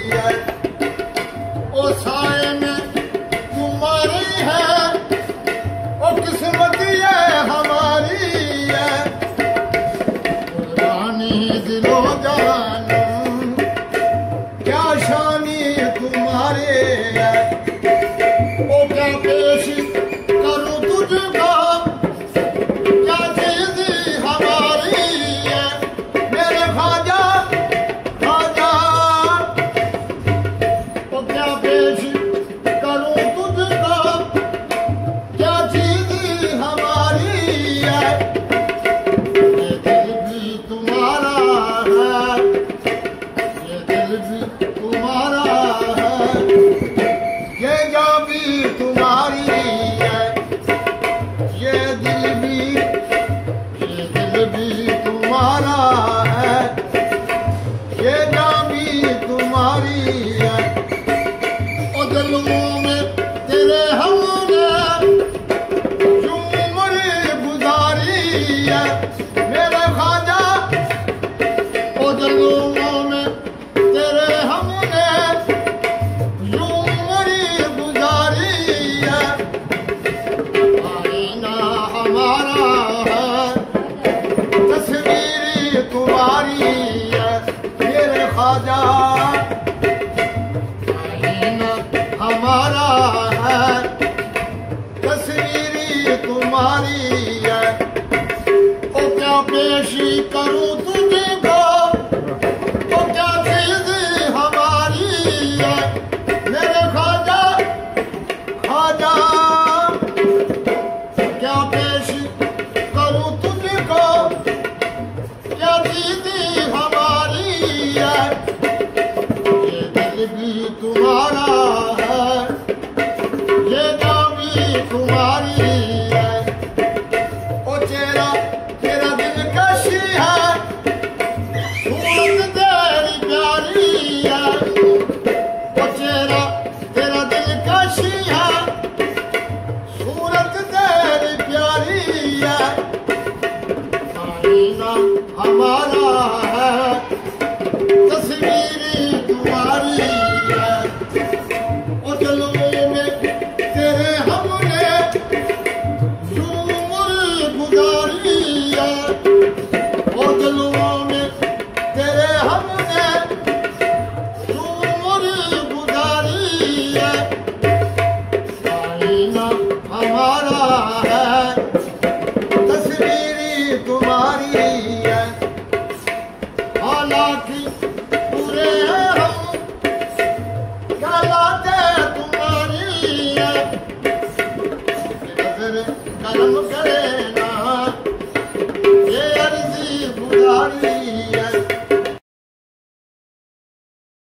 है। ओ साए में तुम्हारी है, ओ किस्मत ये हमारी है। रानी दिलो जानम क्या शानी तुम्हारे है। ओ क्या पेश करूं तुझको, क्या चीज हमारी है। मेरे ख्वाजा ख्वाजा, ओ क्या पेश करूं तुझको, क्या चीज हमारी है। ये दिल भी तुम्हारा है, ये दिल भी तुम्हारा है, ये जान भी तुम्हारी है। ये दिल भी तुम्हारा है, ये जान भी तुम्हारी है। ओ दिलों में तेरे हमने यूं उम्र गुजारी है। मेरे ख्वाजा ओ दिलों में तेरे हमने यूं उम्र गुजारी है। आईना हमारा है, तस्वीर तुम्हारी है। मेरे ख्वाजा आईना हमारा है, तस्वीर तुम्हारी है। ओ क्या पेश करूं तुझको, ओ क्या चीज हमारी है। मेरे ख्वाजा ख्वाजा, क्या पेश करूं तुझको, क्या चीज हमारी है। ये दिल भी तुम्हारा है, ये जान भी तुम्हारी